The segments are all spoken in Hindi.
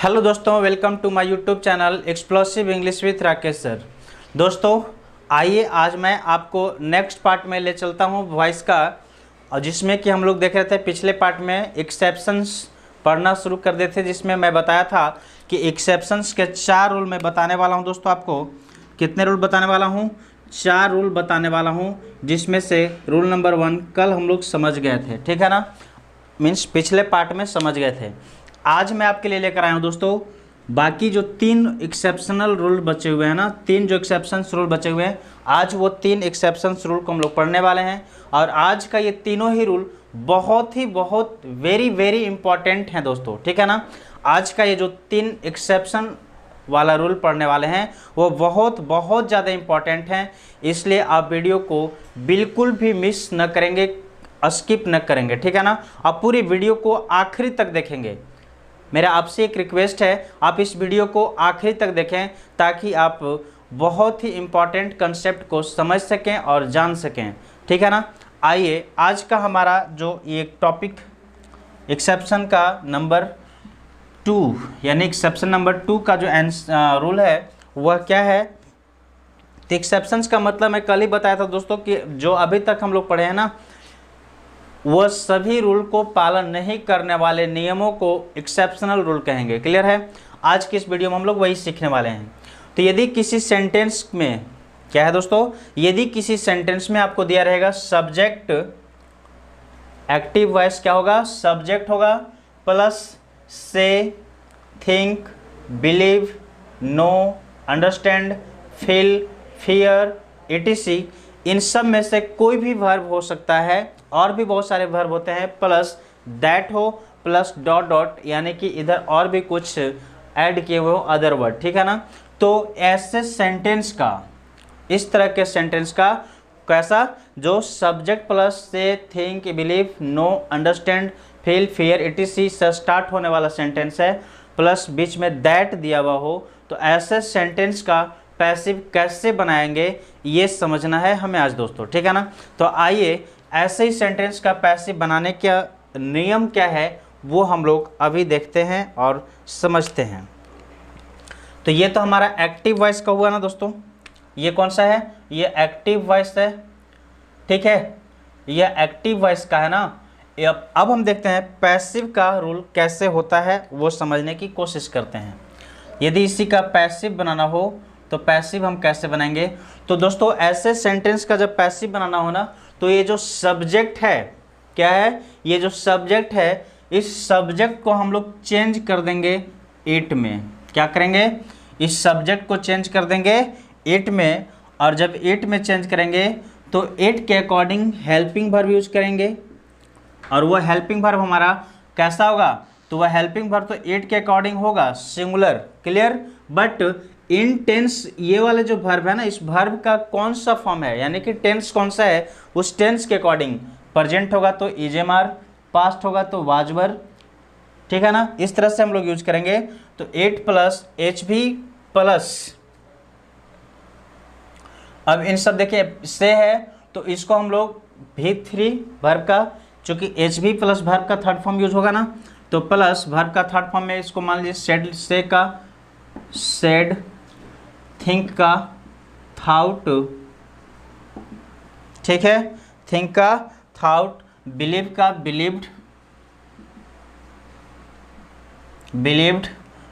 हेलो दोस्तों, welcome to my YouTube channel explosive English with Rakesh sir. दोस्तों आइए आज मैं आपको नेक्स्ट पार्ट में ले चलता हूं वॉइस का, और जिसमें कि हम लोग देख रहे थे पिछले पार्ट में एक्सेप्शंस पढ़ना शुरू कर देते थे, जिसमें मैं बताया था कि एक्सेप्शंस के 4 रूल मैं बताने वाला हूं। दोस्तों आपको कितने रूल बताने वाला हूं? 4 रूल बताने वाला हूं, जिसमें से रूल नंबर 1 कल हम लोग समझ गए थे, ठीक है ना, मीन्स पिछले पार्ट में समझ गए थे। आज मैं आपके लिए लेकर आया हूँ दोस्तों बाकी जो 3 एक्सेप्शनल रूल बचे हुए हैं ना, 3 जो एक्सेप्शंस रूल बचे हुए हैं, आज वो 3 एक्सेप्शंस रूल को हम लोग पढ़ने वाले हैं। और आज का ये तीनों ही रूल बहुत वेरी वेरी इंपॉर्टेंट हैं दोस्तों, ठीक है ना। आज का ये जो 3 एक्सेप्शन वाला रूल पढ़ने वाले हैं वो बहुत ज़्यादा इंपॉर्टेंट हैं, इसलिए आप वीडियो को बिल्कुल भी मिस न करेंगे, स्किप न करेंगे, ठीक है ना। आप पूरी वीडियो को आखिरी तक देखेंगे। मेरा आपसे एक रिक्वेस्ट है, आप इस वीडियो को आखिरी तक देखें ताकि आप बहुत ही इम्पॉर्टेंट कंसेप्ट को समझ सकें और जान सकें, ठीक है ना। आइए आज का हमारा जो ये टॉपिक एक्सेप्शन का नंबर 2 यानी एक्सेप्शन नंबर 2 का जो रूल है वह क्या है। तो एक्सेप्शंस का मतलब मैं कल ही बताया था दोस्तों कि जो अभी तक हम लोग पढ़े हैं ना, वह सभी रूल को पालन नहीं करने वाले नियमों को एक्सेप्शनल रूल कहेंगे। क्लियर है? आज की इस वीडियो में हम लोग वही सीखने वाले हैं। तो यदि किसी सेंटेंस में क्या है दोस्तों, यदि किसी सेंटेंस में आपको दिया रहेगा सब्जेक्ट, एक्टिव वॉइस क्या होगा, सब्जेक्ट होगा plus say, think, believe, know, understand, feel, fear, etc, इन सब में से कोई भी वर्ब हो सकता है, और भी बहुत सारे वर्ब होते हैं, प्लस दैट हो प्लस डॉट डॉट, यानी कि इधर और भी कुछ ऐड किए हुए हो अदर वर्ड, ठीक है ना। तो ऐसे सेंटेंस का, इस तरह के सेंटेंस का कैसा, जो subject plus say, think, believe, know, understand, feel, fear, etc से स्टार्ट होने वाला सेंटेंस है, प्लस बीच में दैट दिया हुआ हो, तो ऐसे सेंटेंस का पैसिव कैसे बनाएंगे ये समझना है हमें आज दोस्तों, ठीक है ना। तो आइए ऐसे ही सेंटेंस का पैसिव बनाने का नियम क्या है वो हम लोग अभी देखते हैं और समझते हैं। तो ये तो हमारा एक्टिव वॉइस का हुआ ना दोस्तों, ये कौन सा है, ये एक्टिव वॉइस है, ठीक है, ये एक्टिव वॉइस का है ना। अब हम देखते हैं पैसिव का रूल कैसे होता है वो समझने की कोशिश करते हैं। यदि इसी का पैसिव बनाना हो तो पैसिव हम कैसे बनाएंगे। तो दोस्तों ऐसे सेंटेंस का जब पैसिव बनाना हो ना, तो ये जो सब्जेक्ट है क्या है, ये जो सब्जेक्ट है, इस सब्जेक्ट को हम लोग चेंज कर देंगे इट में। क्या करेंगे, इस सब्जेक्ट को चेंज कर देंगे इट में, और जब इट में चेंज करेंगे तो इट के अकॉर्डिंग हेल्पिंग वर्ब यूज करेंगे, और वो हेल्पिंग वर्ब हमारा कैसा होगा, तो वह हेल्पिंग वर्ब तो इट के अकॉर्डिंग होगा singular. Clear? But in tense ये वाले जो वर्ब है ना, इस वर्ब का कौन सा फॉर्म है, यानी कि टेंस कौन सा है, उस टेंस के अकॉर्डिंग प्रेजेंट होगा तो इजेमार, पास्ट होगा तो वाजवर, ठीक है ना। इस तरह से हम लोग यूज करेंगे। तो 8 प्लस एच भी प्लस, अब इन सब देखिए से है तो इसको हम लोग V3 वर्ब का, चूंकि एच भी प्लस वर्ब का थर्ड फॉर्म यूज होगा ना, तो प्लस वर्ब का थर्ड फॉर्म में इसको मान लीजिए सेड, से का सेड, थिंक का थाउट, ठीक है, थिंक का थाउट, बिलीव का बिलीव्ड, बिलीव्ड,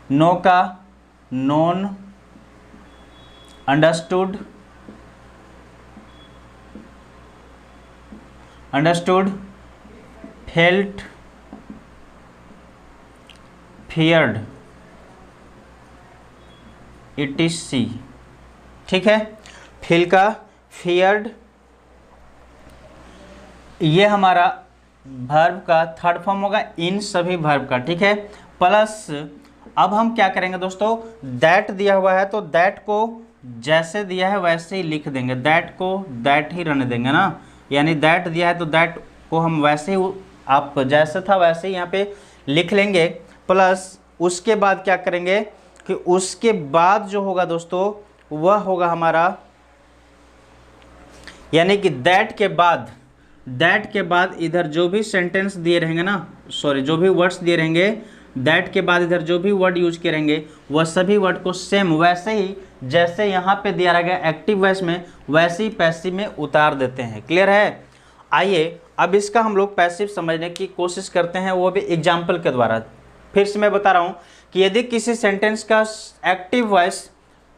नो का known, understood, understood, felt, feared, etc, ठीक है। फील का फियर्ड, ये हमारा वर्ब का थर्ड फॉर्म होगा इन सभी वर्ब का, ठीक है। प्लस अब हम क्या करेंगे दोस्तों, दैट दिया हुआ है तो दैट को जैसे दिया है वैसे ही लिख देंगे, दैट को दैट ही रहने देंगे ना, यानी दैट दिया है तो दैट को हम वैसे ही, आप जैसे था वैसे ही यहाँ पे लिख लेंगे। प्लस उसके बाद क्या करेंगे कि उसके बाद जो होगा दोस्तों वह होगा हमारा, यानी कि दैट के बाद इधर जो भी सेंटेंस दिए रहेंगे ना, सॉरी जो भी वर्ड्स दिए रहेंगे दैट के बाद इधर जो भी वर्ड यूज करेंगे वह सभी वर्ड को सेम वैसे ही जैसे यहाँ पे दिया गया एक्टिव वॉइस में वैसे ही पैसिव में उतार देते हैं। क्लियर है? आइए अब इसका हम लोग पैसिव समझने की कोशिश करते हैं, वो भी एग्जाम्पल के द्वारा। फिर से मैं बता रहा हूँ कि यदि किसी सेंटेंस का एक्टिव वॉइस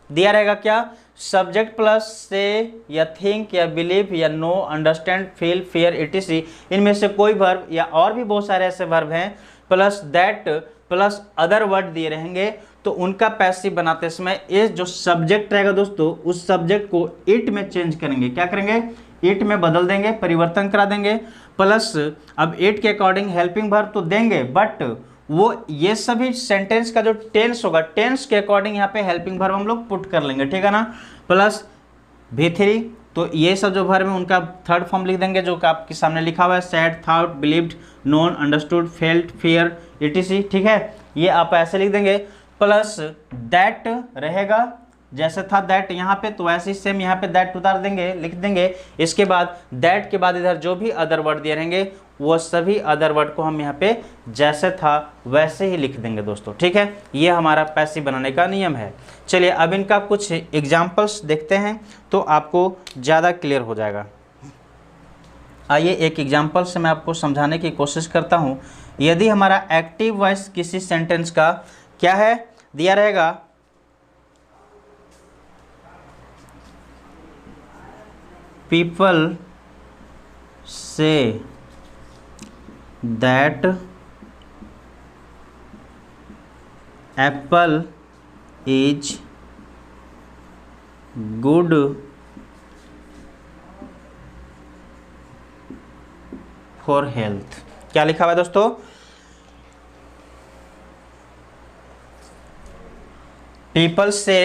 दिया रहेगा क्या, सब्जेक्ट प्लस से या थिंक या बिलीव या know, understand, feel, fear, etc, इनमें से कोई वर्ब या और भी बहुत सारे ऐसे वर्ब हैं, plus that plus other word दिए रहेंगे, तो उनका पैसिव बनाते समय ये जो सब्जेक्ट रहेगा दोस्तों, उस सब्जेक्ट को इट में चेंज करेंगे। क्या करेंगे? इट में बदल देंगे, परिवर्तन करा देंगे। प्लस अब इट के अकॉर्डिंग हेल्पिंग वर्ब तो देंगे, बट वो ये सभी सेंटेंस का जो टेंस होगा, टेंस के अकॉर्डिंग यहाँ पे हेल्पिंग वर्ब हम लोग पुट कर लेंगे। ठीक है ना? प्लस V3, तो ये सब जो वर्ब है उनका थर्ड फॉर्म लिख देंगे जो कि आपके सामने लिखा हुआ है, sad, thought, believed, known, understood, felt, fear, etc। ठीक है, ये आप ऐसे लिख देंगे। प्लस दैट रहेगा, जैसे था दैट यहाँ पे, तो वैसे ही सेम यहाँ पे दैट उतार देंगे, लिख देंगे। इसके बाद दैट के बाद इधर जो भी अदर वर्ड दिए रहेंगे वो सभी अदर वर्ड को हम यहाँ पे जैसे था वैसे ही लिख देंगे दोस्तों। ठीक है, ये हमारा पैसिव बनाने का नियम है। चलिए अब इनका कुछ एग्जाम्पल्स देखते हैं तो आपको ज़्यादा क्लियर हो जाएगा। आइए एक एग्जाम्पल से मैं आपको समझाने की कोशिश करता हूँ। यदि हमारा एक्टिव वॉइस किसी सेंटेंस का क्या है दिया रहेगा, people say that Apple is good for health. क्या लिखा हुआ है दोस्तों? People say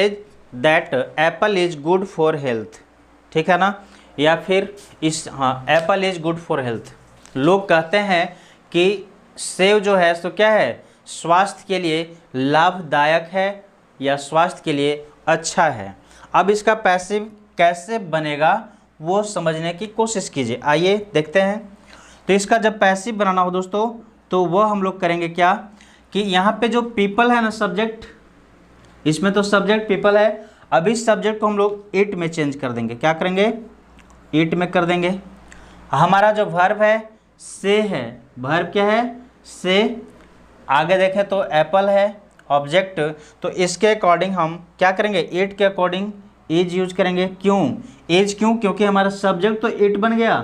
that Apple is good for health. ठीक है ना? या फिर इस, हाँ, Apple is good for health. लोग कहते हैं कि सेब जो है तो क्या है, स्वास्थ्य के लिए लाभदायक है या स्वास्थ्य के लिए अच्छा है। अब इसका पैसिव कैसे बनेगा वो समझने की कोशिश कीजिए। आइए देखते हैं। तो इसका जब पैसिव बनाना हो दोस्तों तो वह हम लोग करेंगे क्या कि यहाँ पे जो पीपल है ना, सब्जेक्ट, इसमें तो सब्जेक्ट पीपल है। अब इस सब्जेक्ट को हम लोग इट में चेंज कर देंगे। क्या करेंगे? इट में कर देंगे। हमारा जो वर्ब है से है, वर्ब क्या है? से। आगे देखें तो एप्पल है ऑब्जेक्ट, तो इसके अकॉर्डिंग हम क्या करेंगे? इट के अकॉर्डिंग इज यूज करेंगे। क्यों इज? क्योंकि हमारा सब्जेक्ट तो इट बन गया,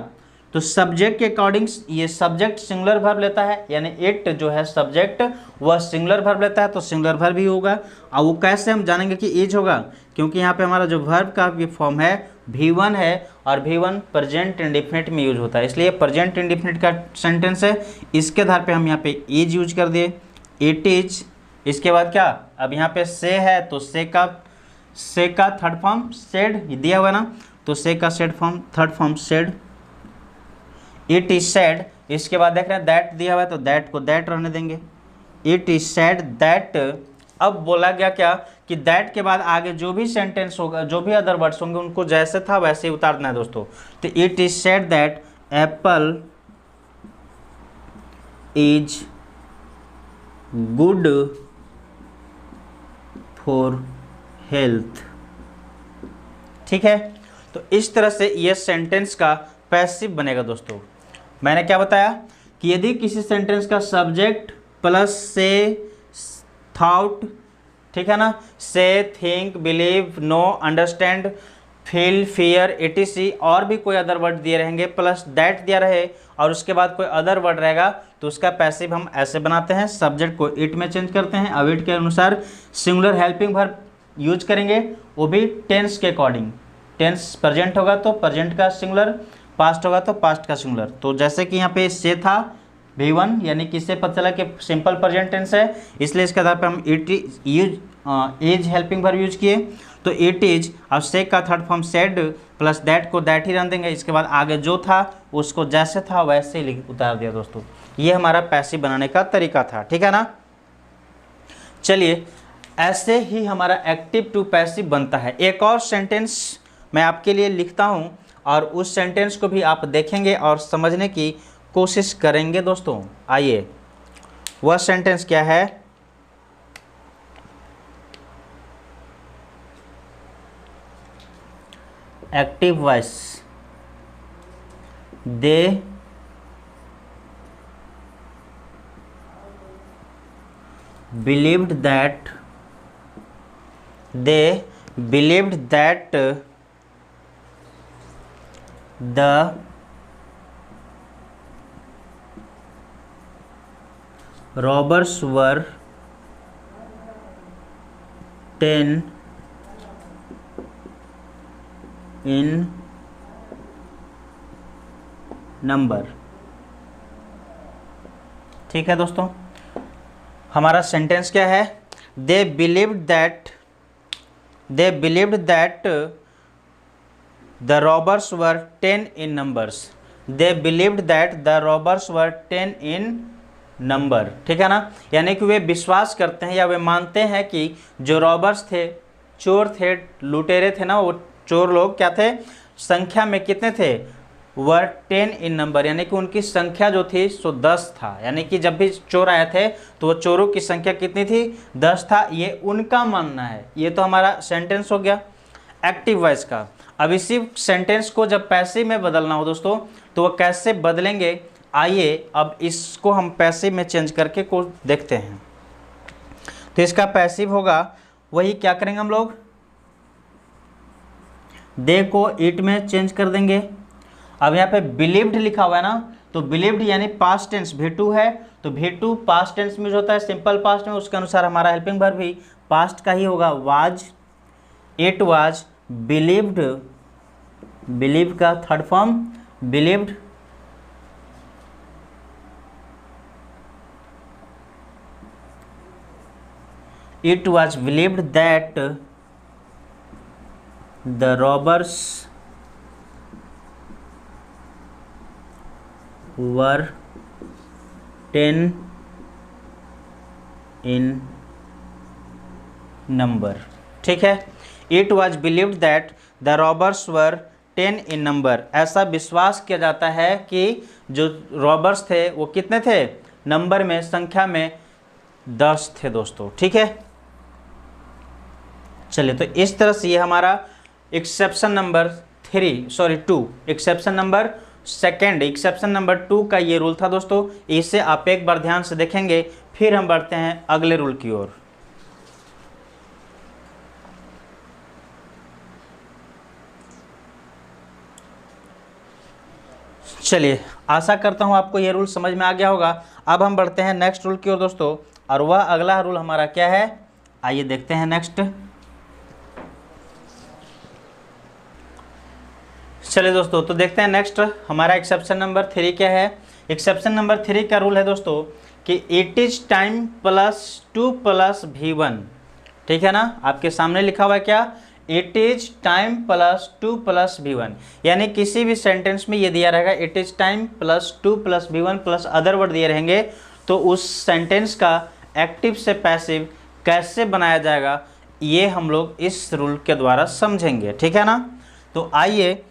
तो सब्जेक्ट के अकॉर्डिंग ये सब्जेक्ट सिंगुलर वर्ब लेता है, यानी इट जो है सब्जेक्ट वह सिंगुलर वर्ब लेता है, तो सिंगुलर वर्ब ही होगा। और वो कैसे हम जानेंगे कि इज होगा? क्योंकि यहाँ पे हमारा जो वर्ब का ये फॉर्म है V1 है, और V1 प्रेजेंट इंडेफिनिट में यूज होता है, इसलिए प्रेजेंट इंडेफिनिट का सेंटेंस है। इसके आधार पे हम यहाँ पे इज यूज कर दिए, इट इज। इसके बाद क्या, अब यहाँ पे से है तो से का थर्ड फॉर्म सेड दिया हुआ है ना, तो से का said form third form said, it is sad. इसके बाद देख रहे हैं दैट दिया हुआ है तो दैट को दैट रहने देंगे, इट इज सैड दैट। अब बोला गया क्या कि दैट के बाद आगे जो भी सेंटेंस होगा, जो भी अदर वर्ड्स होंगे उनको जैसे था वैसे ही उतारना है दोस्तों। तो it is sad that Apple is good for health. ठीक है, तो इस तरह से ये सेंटेंस का पैसिव बनेगा दोस्तों। मैंने क्या बताया कि यदि किसी सेंटेंस का सब्जेक्ट प्लस से थॉट, ठीक है ना, say, think, believe, know, understand, feel, fear, etc, और भी कोई अदर वर्ड दिए रहेंगे, प्लस दैट दिया रहे और उसके बाद कोई अदर वर्ड रहेगा, तो उसका पैसिव हम ऐसे बनाते हैं, सब्जेक्ट को इट में चेंज करते हैं। अब इट के अनुसार सिंगुलर हेल्पिंग वर्ब यूज करेंगे, वो भी टेंस के अकॉर्डिंग। टेंस प्रेजेंट होगा तो प्रेजेंट का सिंगुलर, पास्ट होगा तो पास्ट का सिंगुलर। तो जैसे कि यहाँ पे से था V1, यानी कि इससे पता चला कि सिंपल प्रेजेंट टेंस है, इसलिए इसके आधार पर हम it is helping verb use किए, तो इट इज। अब से का third form said, plus that को दैट ही रन देंगे। इसके बाद आगे जो था उसको जैसे था वैसे ही उतार दिया दोस्तों। ये हमारा पैसिव बनाने का तरीका था। ठीक है ना? चलिए, ऐसे ही हमारा एक्टिव टू पैसिव बनता है। एक और सेंटेंस मैं आपके लिए लिखता हूँ और उस सेंटेंस को भी आप देखेंगे और समझने की कोशिश करेंगे दोस्तों। आइए, वह सेंटेंस क्या है? Active voice. They believed that the robbers were 10 in number। ठीक है दोस्तों, हमारा सेंटेंस क्या है? They believed that the robbers were 10 in numbers. They believed that the robbers were 10 in number. ठीक है ना, यानी कि वे विश्वास करते हैं या वे मानते हैं कि जो रॉबर्स थे, चोर थे, लुटेरे थे ना, वो चोर लोग क्या थे? संख्या में कितने थे? वर 10 इन नंबर, यानी कि उनकी संख्या जो थी सो 10 था। यानी कि जब भी चोर आए थे तो वो चोरों की संख्या कितनी थी? 10 था। ये उनका मानना है। ये तो हमारा सेंटेंस हो गया एक्टिव वॉइस का। अब इसी सेंटेंस को जब पैसिव में बदलना हो दोस्तों, तो वो कैसे बदलेंगे? आइए अब इसको हम पैसिव में चेंज करके को देखते हैं। तो इसका पैसिव होगा, वही क्या करेंगे हम लोग? दे को इट में चेंज कर देंगे। अब यहाँ पे बिलीव्ड लिखा हुआ है ना, तो बिलीव्ड यानी पास्ट टेंस V2 है, तो V2 पास्ट टेंस में जो होता है सिंपल पास्ट में, उसके अनुसार हमारा हेल्पिंग वर्ब भी पास्ट का ही होगा, was. It was believed, believe का third form believed. It was believed that the robbers were 10 in number। ठीक है, it was believed that the robbers were 10 in number. ऐसा विश्वास किया जाता है कि जो रॉबर्स थे वो कितने थे? नंबर में, संख्या में 10 थे दोस्तों। ठीक है, चलिए तो इस तरह से ये हमारा exception number 2, exception number second, exception number 2 का ये रूल था दोस्तों। इसे आप एक बार ध्यान से देखेंगे, फिर हम बढ़ते हैं अगले रूल की ओर। चलिए, आशा करता हूं आपको ये रूल समझ में आ गया होगा। अब हम बढ़ते हैं नेक्स्ट रूल की ओर दोस्तों, और वह अगला रूल हमारा क्या है? आइए देखते हैं नेक्स्ट। चलिए दोस्तों, तो देखते हैं नेक्स्ट हमारा एक्सेप्शन नंबर 3 क्या है। एक्सेप्शन नंबर 3 का रूल है दोस्तों कि इट इज टाइम +2 + V1। ठीक है ना, आपके सामने लिखा हुआ है क्या? It is time +2 + V1। यानी किसी भी सेंटेंस में ये दिया रहेगा it is time +2 + V1 plus other word दिए रहेंगे, तो उस सेंटेंस का एक्टिव से पैसिव कैसे बनाया जाएगा, ये हम लोग इस रूल के द्वारा समझेंगे। ठीक है ना, तो आइए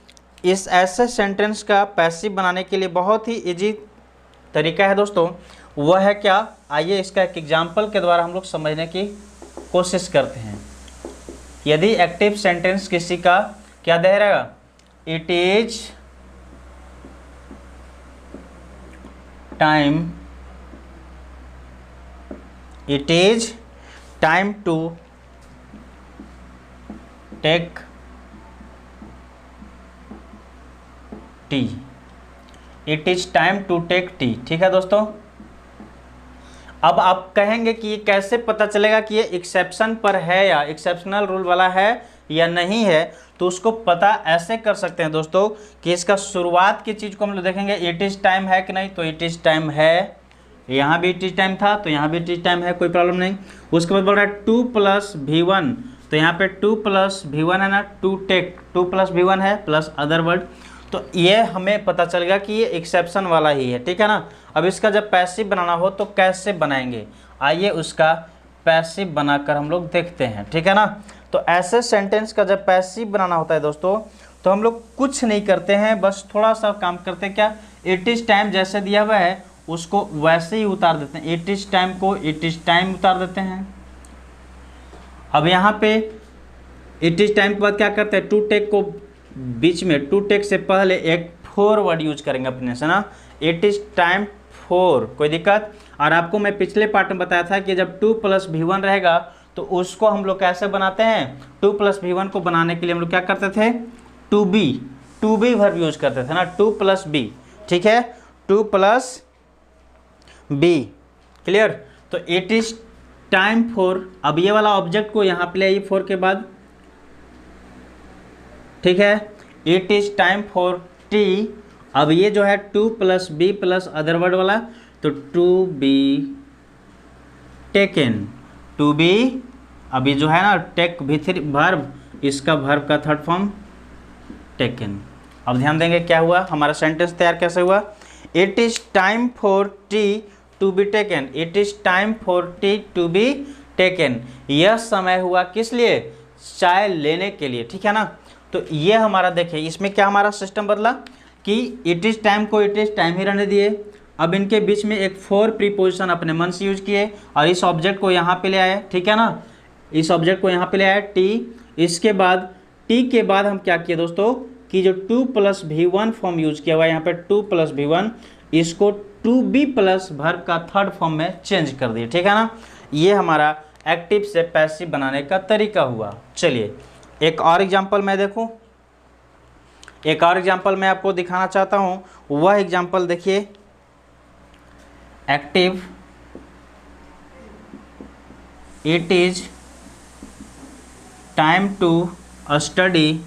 इस ऐसे सेंटेंस का पैसिव बनाने के लिए बहुत ही इजी तरीका है दोस्तों। वह है क्या? आइए इसका एक एग्जाम्पल के द्वारा हम लोग समझने की कोशिश करते हैं। यदि एक्टिव सेंटेंस किसी का क्या दे रहेगा? It is time to take tea. It is time to take tea. ठीक है दोस्तों, अब आप कहेंगे कि ये कैसे पता चलेगा कि ये एक्सेप्शन पर है या एक्सेप्शनल रूल वाला है या नहीं है? तो उसको पता ऐसे कर सकते हैं दोस्तों कि इसका शुरुआत की चीज़ को हम लोग देखेंगे, इट इज टाइम है कि नहीं, तो इट इज टाइम है। यहाँ भी इट इज टाइम था तो यहाँ भी इट इज टाइम है, कोई प्रॉब्लम नहीं। उसके बाद बोल रहा है 2 + V1, तो यहाँ पे 2 + V1 है ना, 2 + V1 है प्लस अदर वर्ड, तो ये हमें पता चल गया कि ये एक्सेप्शन वाला ही है। ठीक है ना, अब इसका जब पैसिव बनाना हो तो कैसे बनाएंगे, आइए उसका पैसिव बनाकर हम लोग देखते हैं। ठीक है ना, तो ऐसे सेंटेंस का जब पैसिव बनाना होता है दोस्तों, तो हम लोग कुछ नहीं करते हैं, बस थोड़ा सा काम करते हैं। क्या? इट इज टाइम जैसे दिया हुआ है उसको वैसे ही उतार देते हैं, इट इज टाइम को इट इज टाइम उतार देते हैं। अब यहाँ पे इट इज टाइम के बाद क्या करते हैं, टू टेक को बीच में, टू टेक से पहले एक फोर वर्ड यूज करेंगे अपने से ना, इट इज टाइम फोर, कोई दिक्कत। और आपको मैं पिछले पार्ट में बताया था कि जब 2 + V1 रहेगा तो उसको हम लोग कैसे बनाते हैं, 2 + V1 को बनाने के लिए हम लोग क्या करते थे, टू बी वर्ब यूज करते थे ना, 2 + B, ठीक है, 2 + B, क्लियर। तो इट इज टाइम फॉर, अब ये वाला ऑब्जेक्ट को यहाँ पे ले आइए 4 के बाद, ठीक है, it is time for T. अब ये जो है 2 + B + अदर वर्ड वाला, तो to be taken, to be, अभी जो है ना टेक भी वर्ब, इसका वर्ब का थर्ड फॉर्म टेकन। अब ध्यान देंगे क्या हुआ, हमारा सेंटेंस तैयार कैसे हुआ, it is time for tea to be taken, it is time for tea to be taken. यह समय हुआ किस लिए, चाय लेने के लिए, ठीक है ना। तो ये हमारा देखिए इसमें क्या हमारा सिस्टम बदला कि इट इज टाइम को इट इज टाइम ही रहने दिए, अब इनके बीच में एक फॉर प्रीपोजिशन अपने मन से यूज किए और इस ऑब्जेक्ट को यहाँ पे ले आए, ठीक है ना, इस ऑब्जेक्ट को यहाँ पे ले आए टी। इसके बाद टी के बाद हम क्या किए दोस्तों कि जो 2 + V1 फॉर्म यूज किया हुआ है यहाँ पे 2 + V1, इसको 2B + वर्ब का थर्ड फॉर्म में चेंज कर दिए, ठीक है ना। ये हमारा एक्टिव से पैसिव बनाने का तरीका हुआ। चलिए एक और एग्जाम्पल मैं देखूँ, एक और एग्जाम्पल मैं आपको दिखाना चाहता हूँ, वह एग्जाम्पल देखिए, active, it is time to study,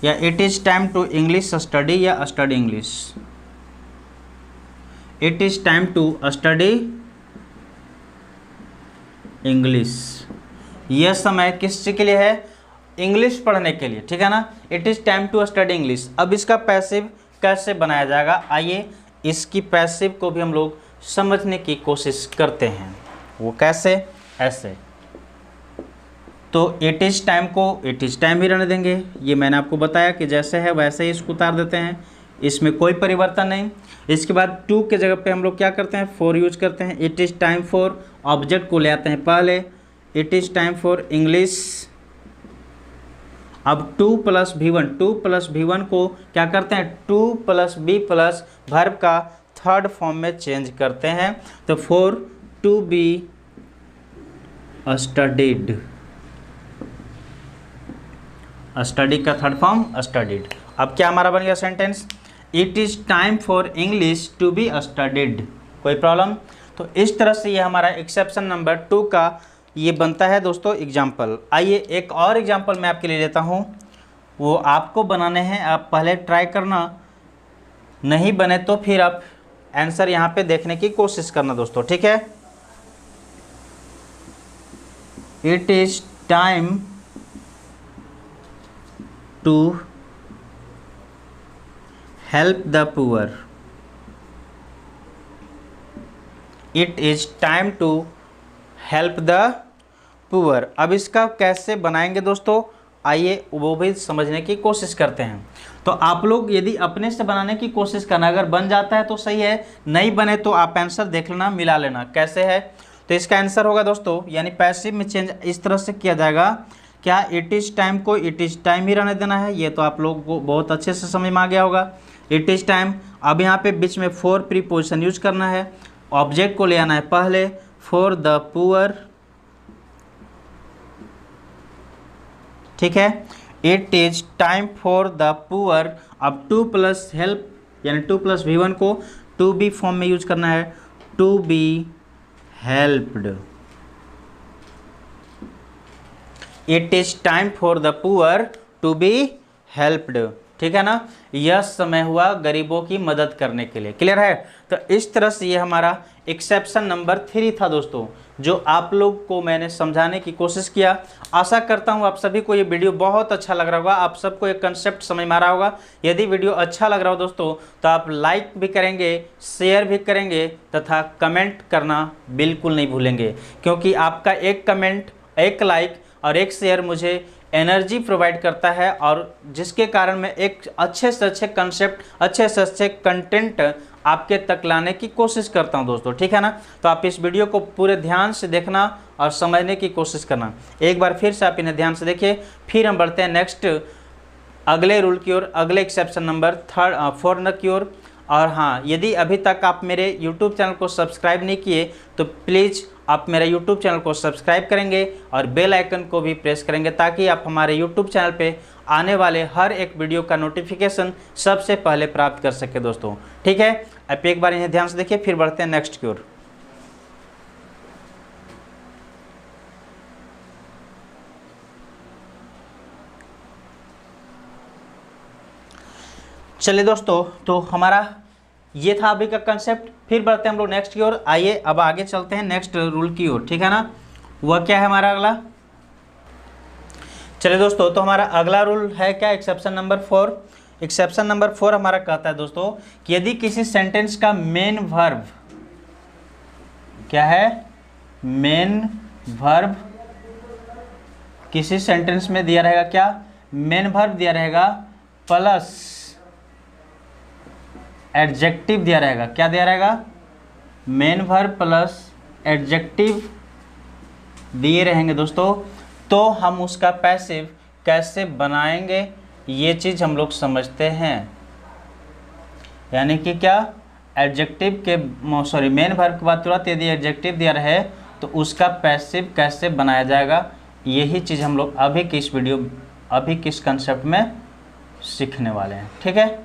या it is time to English study, या study English, it is time to study English. यह समय किस चीज के लिए है, इंग्लिश पढ़ने के लिए, ठीक है ना, it is time to study English. अब इसका पैसिव कैसे बनाया जाएगा, आइए इसकी पैसिव को भी हम लोग समझने की कोशिश करते हैं। वो कैसे, ऐसे, तो इट इज टाइम को इट इज टाइम ही रहने देंगे, ये मैंने आपको बताया कि जैसे है वैसे ही इसको उतार देते हैं, इसमें कोई परिवर्तन नहीं। इसके बाद टू के जगह पे हम लोग क्या करते हैं, फॉर यूज करते हैं, it is time for, object को ले आते हैं पहले, it is time for English. अब 2 + V1, 2 + V1 को क्या करते हैं, 2 + B + वर्ब का थर्ड फॉर्म में चेंज करते हैं, तो for to be studied, study का थर्ड फॉर्म स्टडीड। अब क्या हमारा बन गया sentence, it is time for English to be studied, कोई प्रॉब्लम। तो इस तरह से ये हमारा एक्सेप्शन नंबर 2 का ये बनता है दोस्तों एग्जाम्पल। आइए एक और एग्जाम्पल मैं आपके लिए लेता हूँ, वो आपको बनाने हैं, आप पहले ट्राई करना, नहीं बने तो फिर आप आंसर यहाँ पे देखने की कोशिश करना दोस्तों, ठीक है। It is time to help the poor, it is time to help the poor. अब इसका कैसे बनाएंगे दोस्तों, आइए वो भी समझने की कोशिश करते हैं। तो आप लोग यदि अपने से बनाने की कोशिश करना, अगर बन जाता है तो सही है, नहीं बने तो आप आंसर देख लेना, मिला लेना कैसे है। तो इसका आंसर होगा दोस्तों, यानी पैसिव में चेंज इस तरह से किया जाएगा, क्या इट इज़ टाइम को इट इज़ टाइम ही रहने देना है, ये तो आप लोगों को बहुत अच्छे से समझ में आ गया होगा। इट इज़ टाइम, अब यहाँ पे बीच में फॉर प्रीपोजिशन यूज करना है, ऑब्जेक्ट को ले आना है पहले, फॉर द पुअर, ठीक है, it is time for the poor. अब 2 + हेल्प यानी 2 + V1 को टू बी फॉर्म में यूज करना है, to be helped, it is time for the poor to be helped, ठीक है ना। यह समय हुआ गरीबों की मदद करने के लिए, क्लियर है। तो इस तरह से ये हमारा एक्सेप्शन नंबर 3 था दोस्तों, जो आप लोग को मैंने समझाने की कोशिश किया। आशा करता हूँ आप सभी को ये वीडियो बहुत अच्छा लग रहा होगा, आप सबको एक कंसेप्ट समझ में आ रहा होगा। यदि वीडियो अच्छा लग रहा हो दोस्तों तो आप लाइक भी करेंगे, शेयर भी करेंगे तथा कमेंट करना बिल्कुल नहीं भूलेंगे, क्योंकि आपका एक कमेंट, एक लाइक और एक शेयर मुझे एनर्जी प्रोवाइड करता है और जिसके कारण मैं एक अच्छे से अच्छे कंसेप्ट, अच्छे से अच्छे कंटेंट आपके तक लाने की कोशिश करता हूं दोस्तों, ठीक है ना। तो आप इस वीडियो को पूरे ध्यान से देखना और समझने की कोशिश करना। एक बार फिर से आप इन्हें ध्यान से देखिए, फिर हम बढ़ते हैं नेक्स्ट अगले रूल की ओर, अगले एक्सेप्शन नंबर 4 की ओर। और हाँ, यदि अभी तक आप मेरे YouTube चैनल को सब्सक्राइब नहीं किए तो प्लीज़ आप मेरे YouTube चैनल को सब्सक्राइब करेंगे और बेल आइकन को भी प्रेस करेंगे ताकि आप हमारे YouTube चैनल पे आने वाले हर एक वीडियो का नोटिफिकेशन सबसे पहले प्राप्त कर सके दोस्तों, ठीक है। आप एक बार इन्हें ध्यान से देखिए, फिर बढ़ते हैं नेक्स्ट की ओर। चलिए दोस्तों, तो हमारा ये था अभी का कंसेप्ट। फिर बढ़ते हैं हम लोग नेक्स्ट की ओर। आइए अब आगे चलते हैं नेक्स्ट रूल की ओर, ठीक है ना। वह क्या है हमारा अगला? चलिए दोस्तों, तो हमारा अगला रूल है क्या? Exception number 4। एक्सेप्शन नंबर 4 हमारा कहता है दोस्तों कि यदि किसी सेंटेंस का मेन वर्ब क्या है, मेन वर्ब किसी सेंटेंस में दिया रहेगा, क्या? मेन वर्ब दिया रहेगा प्लस एडजेक्टिव दिया रहेगा। क्या दिया रहेगा? मेन वर्ब प्लस एडजेक्टिव दिए रहेंगे दोस्तों, तो हम उसका पैसिव कैसे बनाएंगे ये चीज़ हम लोग समझते हैं। यानी कि क्या, एडजेक्टिव के मेन वर्ब के बाद तुरंत यदि एडजेक्टिव दिया रहे तो उसका पैसिव कैसे बनाया जाएगा, यही चीज़ हम लोग अभी की इस कंसेप्ट में सीखने वाले हैं, ठीक है।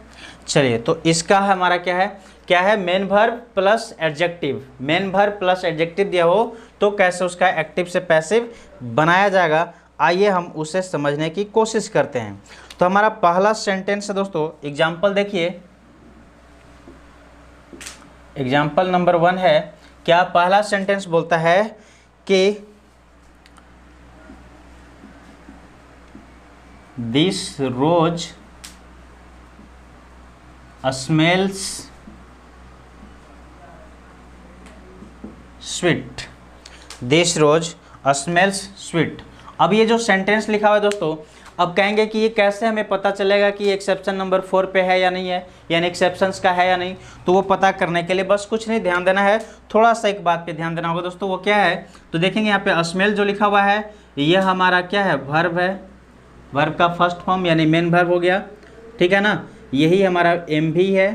चलिए, तो इसका हमारा क्या है main verb plus adjective. Main verb plus adjective दिया हो तो कैसे उसका एक्टिव से पैसिव बनाया जाएगा, आइए हम उसे समझने की कोशिश करते हैं। तो हमारा पहला सेंटेंस है दोस्तों, एग्जाम्पल देखिए। एग्जाम्पल नंबर 1 है, क्या पहला सेंटेंस बोलता है कि this rose smells sweet. This rose smells sweet. अब ये जो सेंटेंस लिखा हुआ है दोस्तों, अब कहेंगे कि ये कैसे हमें पता चलेगा कि एक्सेप्शन नंबर 4 पे है या नहीं है, यानी एक्सेप्शंस का है या नहीं। तो वो पता करने के लिए बस कुछ नहीं, ध्यान देना है, थोड़ा सा एक बात पे ध्यान देना होगा दोस्तों। वो क्या है, तो देखेंगे यहाँ पे स्मेल जो लिखा हुआ है ये हमारा क्या है, वर्ब है। वर्ब का फर्स्ट फॉर्म यानी मेन वर्ब हो गया, ठीक है ना। यही हमारा एम भी है,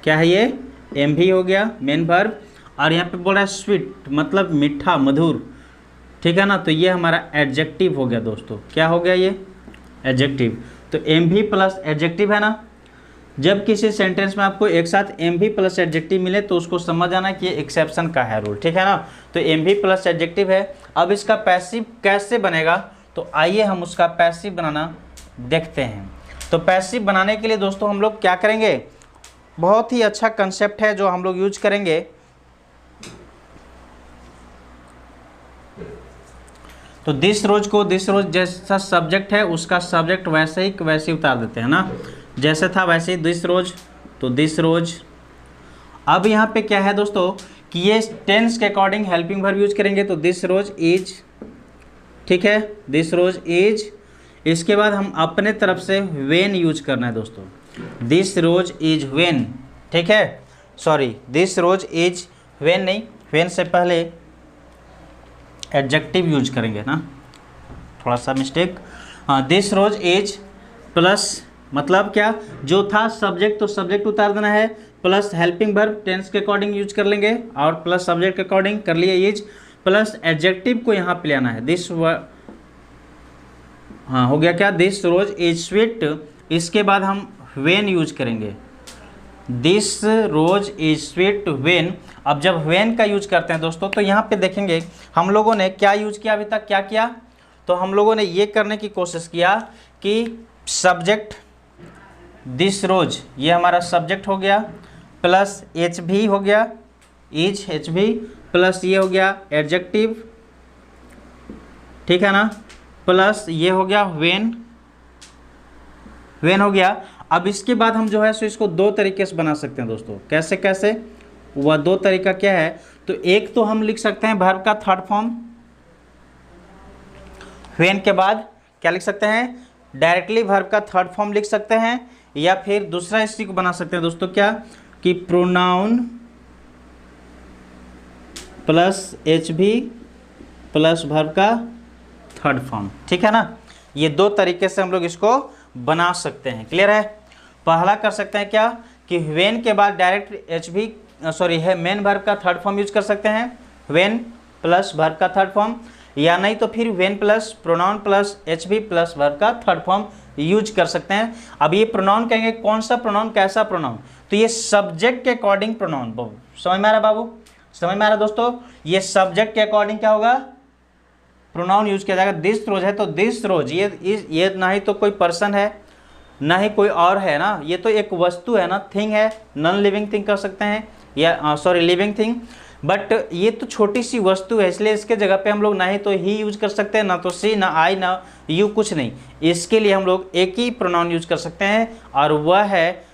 क्या है ये, एम भी हो गया मेन वर्ब। और यहाँ पे बोल रहा है स्वीट मतलब मीठा मधुर, ठीक है ना। तो ये हमारा एडजेक्टिव हो गया दोस्तों। क्या हो गया ये, एडजेक्टिव। तो एम भी प्लस एडजेक्टिव है ना। जब किसी सेंटेंस में आपको एक साथ एम भी प्लस एडजेक्टिव मिले तो उसको समझ आना कि ये एक्सेप्शन का है रूल, ठीक है ना। तो एम भी प्लस एडजेक्टिव है। अब इसका पैसिव कैसे बनेगा, तो आइए हम उसका पैसिव बनाना देखते हैं। तो पैसिव बनाने के लिए दोस्तों हम लोग क्या करेंगे, बहुत ही अच्छा कंसेप्ट है जो हम लोग यूज करेंगे। तो दिस रोज जैसा सब्जेक्ट है उसका सब्जेक्ट वैसे ही उतार देते हैं ना, जैसे था वैसे ही दिस रोज, तो दिस रोज। अब यहाँ पे क्या है दोस्तों कि ये टेंस के अकॉर्डिंग हेल्पिंग वर्ब यूज करेंगे, तो दिस रोज इज, ठीक है, दिस रोज इज। इसके बाद हम अपने तरफ से वेन यूज करना है दोस्तों, दिस रोज इज वेन, ठीक है। Sorry, this rose is when नहीं, वेन से पहले एडजेक्टिव यूज करेंगे ना, थोड़ा सा मिस्टेक। हाँ, दिस रोज इज प्लस मतलब क्या, जो था सब्जेक्ट तो सब्जेक्ट उतार देना है, प्लस हेल्पिंग वर्ब टेंस के अकॉर्डिंग यूज कर लेंगे और प्लस सब्जेक्ट के अकॉर्डिंग कर लिए इज, प्लस एडजेक्टिव को यहाँ पे लाना है दिस। हाँ, हो गया क्या, दिस रोज इज स्वीट। इसके बाद हम वेन यूज करेंगे, this rose is sweet when. अब जब वेन का यूज करते हैं दोस्तों तो यहाँ पे देखेंगे हम लोगों ने क्या यूज किया अभी तक, क्या किया, तो हम लोगों ने ये करने की कोशिश किया कि सब्जेक्ट दिस रोज ये हमारा सब्जेक्ट हो गया, प्लस एच भी हो गया, इज एच भी, प्लस ये हो गया एडजेक्टिव, ठीक है ना, प्लस ये हो गया वेन, वेन हो गया। अब इसके बाद हम जो है सो इसको दो तरीके से बना सकते हैं दोस्तों। कैसे कैसे, वह दो तरीका क्या है, तो एक तो हम लिख सकते हैं वर्ब का थर्ड फॉर्म, व्हेन के बाद क्या लिख सकते हैं, डायरेक्टली वर्ब का थर्ड फॉर्म लिख सकते हैं, या फिर दूसरा इसी को बना सकते हैं दोस्तों क्या, कि pronoun plus HV plus verb का थर्ड फॉर्म। ठीक है ना, ये दो तरीके से हम लोग इसको बना सकते हैं। क्लियर है। पहला कर सकते हैं क्या, कि व्हेन के बाद डायरेक्ट है मेन वर्ब का थर्ड फॉर्म यूज कर सकते हैं, व्हेन प्लस वर्ब का थर्ड फॉर्म, या नहीं तो फिर when plus pronoun plus HV plus verb का थर्ड फॉर्म यूज कर सकते हैं। अब ये प्रोनाउन कहेंगे, कौन सा प्रोनाउन, कैसा प्रोनाउन, तो ये सब्जेक्ट के अकॉर्डिंग प्रोनाउन। समझ में आ रहा बाबू, समझ में आ रहा दोस्तों, ये सब्जेक्ट के अकॉर्डिंग क्या होगा, प्रोनाउन यूज किया जाएगा। दिस रोज है तो दिस रोज, ये ना ही तो कोई पर्सन है ना ही कोई और है ना, ये तो एक वस्तु है ना, थिंग है, नॉन लिविंग थिंग कर सकते हैं, या लिविंग थिंग, बट ये तो छोटी सी वस्तु है, इसलिए इसके जगह पे हम लोग ना ही तो ही यूज कर सकते हैं, ना तो सी, ना आई, ना यू, कुछ नहीं। इसके लिए हम लोग एक ही प्रोनाउन यूज कर सकते हैं और वह है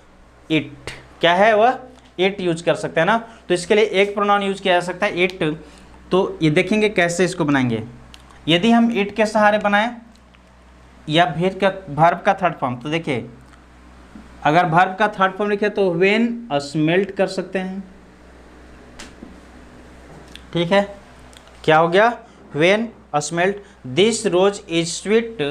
इट। क्या है वह, इट यूज कर सकते हैं ना, तो इसके लिए एक प्रोनाउन यूज किया जा सकता है, इट। तो ये देखेंगे कैसे इसको बनाएंगे। यदि हम इट के सहारे बनाएं या वर्ब का थर्ड फॉर्म, तो देखिए अगर वर्ब का थर्ड फॉर्म लिखे तो व्हेन स्मेल्ट कर सकते हैं। ठीक है, क्या हो गया, when smelt, this rose is sweet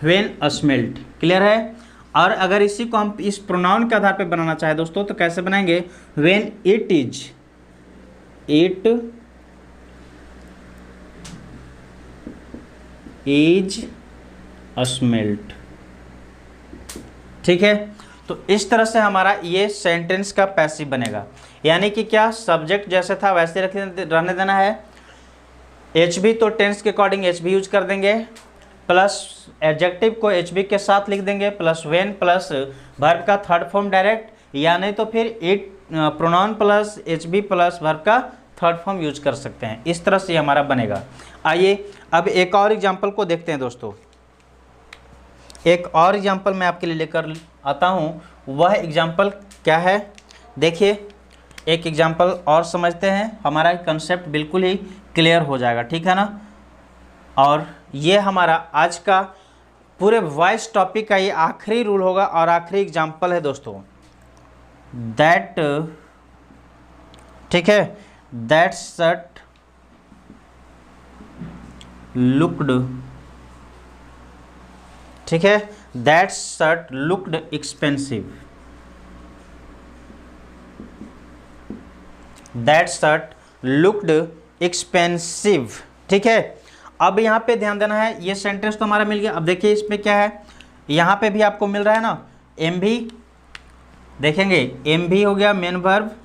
when smelt. Clear है। और अगर इसी को हम इस प्रोनाउन के आधार पे बनाना चाहे दोस्तों, तो कैसे बनाएंगे, व्हेन इट इज स्मेल्ट। ठीक है, तो इस तरह से हमारा ये सेंटेंस का पैसिव बनेगा, यानी कि क्या, सब्जेक्ट जैसे था वैसे रहने देना है, HV तो टेंस के अकॉर्डिंग HV यूज कर देंगे, प्लस एडजेक्टिव को HV के साथ लिख देंगे, प्लस व्हेन प्लस वर्ब का थर्ड फॉर्म डायरेक्ट, या नहीं तो फिर it pronoun plus HV plus verb का थर्ड फॉर्म यूज कर सकते हैं। इस तरह से हमारा बनेगा। आइए अब एक और एग्जाम्पल को देखते हैं दोस्तों। एक और एग्जाम्पल मैं आपके लिए लेकर आता हूँ, वह एग्जाम्पल क्या है, देखिए एक एग्जाम्पल और समझते हैं, हमारा कंसेप्ट बिल्कुल ही क्लियर हो जाएगा। ठीक है ना। और ये हमारा आज का पूरे वॉइस टॉपिक का ये आखिरी रूल होगा और आखिरी एग्जाम्पल है दोस्तों, दैट, ठीक है, दैट शर्ट लुक्ड, ठीक है, that shirt looked expensive, that shirt looked expensive. ठीक है, अब यहाँ पे ध्यान देना है, ये सेंटेंस तो हमारा मिल गया। अब देखिए इसमें क्या है, यहाँ पे भी आपको मिल रहा है ना, MV, देखेंगे MV हो गया main verb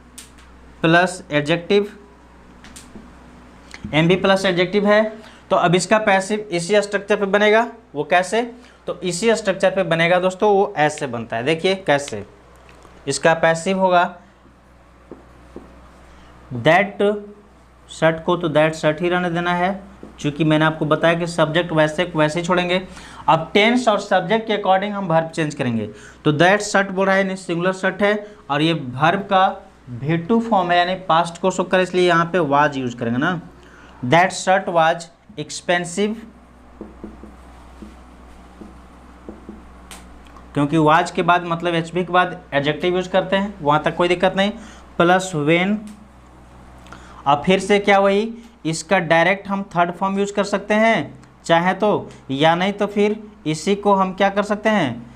plus adjective, MV plus adjective है, तो अब इसका पैसिव इसी स्ट्रक्चर पे बनेगा। वो कैसे, तो इसी स्ट्रक्चर पे बनेगा दोस्तों, वो ऐसे बनता है। देखिए कैसे इसका पैसिव होगा, दैट शर्ट को तो दैट शर्ट ही रहने देना है, क्योंकि मैंने आपको बताया कि सब्जेक्ट वैसे ही छोड़ेंगे। अब टेंस और सब्जेक्ट के अकॉर्डिंग हम वर्ब चेंज करेंगे। तो दैट शर्ट बोल रहा है, यानी सिंगुलर शर्ट है, और ये वर्ब का V2 फॉर्म है, यानी पास्ट को शो करे, इसलिए यहाँ पे वाज यूज करेंगे ना। दैट शर्ट वाज एक्सपेंसिव, क्योंकि वाज के बाद मतलब HV के बाद एडजेक्टिव यूज करते हैं, वहाँ तक कोई दिक्कत नहीं, प्लस व्हेन। अब फिर से क्या, वही इसका डायरेक्ट हम थर्ड फॉर्म यूज कर सकते हैं चाहे तो, या नहीं तो फिर इसी को हम क्या कर सकते हैं,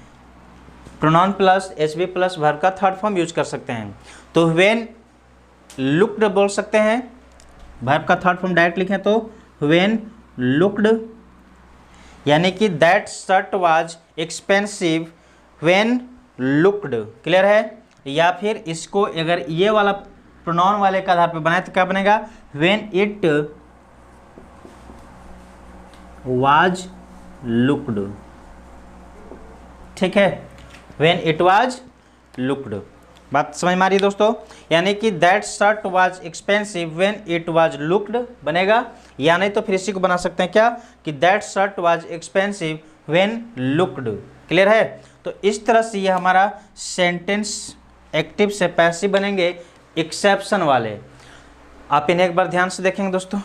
pronoun plus HV plus verb का थर्ड फॉर्म यूज कर सकते हैं। तो व्हेन लुक्ड बोल सकते हैं, वर्ब का थर्ड फॉर्म डायरेक्ट लिखें तो व्हेन लुक्ड, यानी कि that shirt was expensive when looked. Clear है। या फिर इसको अगर ये वाला प्रोनाउन वाले के आधार पर बनाए तो क्या बनेगा, व्हेन इट वाज लुक्ड। ठीक है, व्हेन इट वाज लुक्ड। बात समझ में आ रही है दोस्तों, यानी कि that shirt was expensive when it was looked बनेगा, या नहीं तो फिर इसी को बना सकते हैं क्या, कि that shirt was expensive when looked. Clear है। तो इस तरह से ये हमारा सेंटेंस एक्टिव से पैसिव बनेंगे, एक्सेप्शन वाले। आप इन्हें एक बार ध्यान से देखेंगे दोस्तों।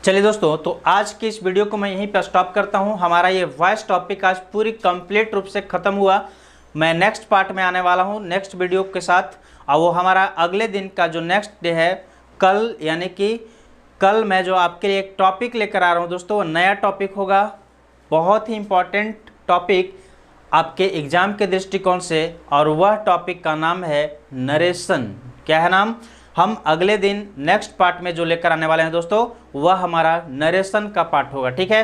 चलिए दोस्तों, तो आज की इस वीडियो को मैं यहीं पर स्टॉप करता हूं। हमारा ये वॉइस टॉपिक आज पूरी कंप्लीट रूप से ख़त्म हुआ। मैं नेक्स्ट पार्ट में आने वाला हूं नेक्स्ट वीडियो के साथ, और वो हमारा अगले दिन का जो नेक्स्ट डे है कल, यानी कि कल मैं जो आपके लिए एक टॉपिक लेकर आ रहा हूं दोस्तों, वो नया टॉपिक होगा, बहुत ही इम्पॉर्टेंट टॉपिक आपके एग्ज़ाम के दृष्टिकोण से, और वह टॉपिक का नाम है नरेशन। क्या है नाम? हम अगले दिन नेक्स्ट पार्ट में जो लेकर आने वाले हैं दोस्तों, वह हमारा नरेशन का पार्ट होगा। ठीक है,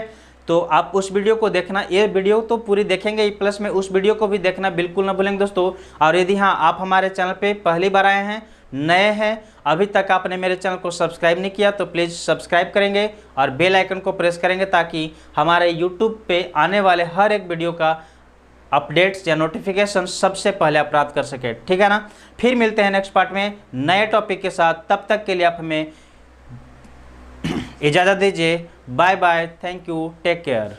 तो आप उस वीडियो को देखना, ये वीडियो तो पूरी देखेंगे ही, प्लस में उस वीडियो को भी देखना बिल्कुल ना भूलेंगे दोस्तों। और यदि हाँ, आप हमारे चैनल पे पहली बार आए हैं, नए हैं, अभी तक आपने मेरे चैनल को सब्सक्राइब नहीं किया, तो प्लीज़ सब्सक्राइब करेंगे और बेल आइकन को प्रेस करेंगे, ताकि हमारे यूट्यूब पे आने वाले हर एक वीडियो का अपडेट्स या नोटिफिकेशन सबसे पहले आप प्राप्त कर सके। ठीक है ना? फिर मिलते हैं नेक्स्ट पार्ट में नए टॉपिक के साथ। तब तक के लिए आप हमें इजाज़त दीजिए। Bye bye, thank you, take care.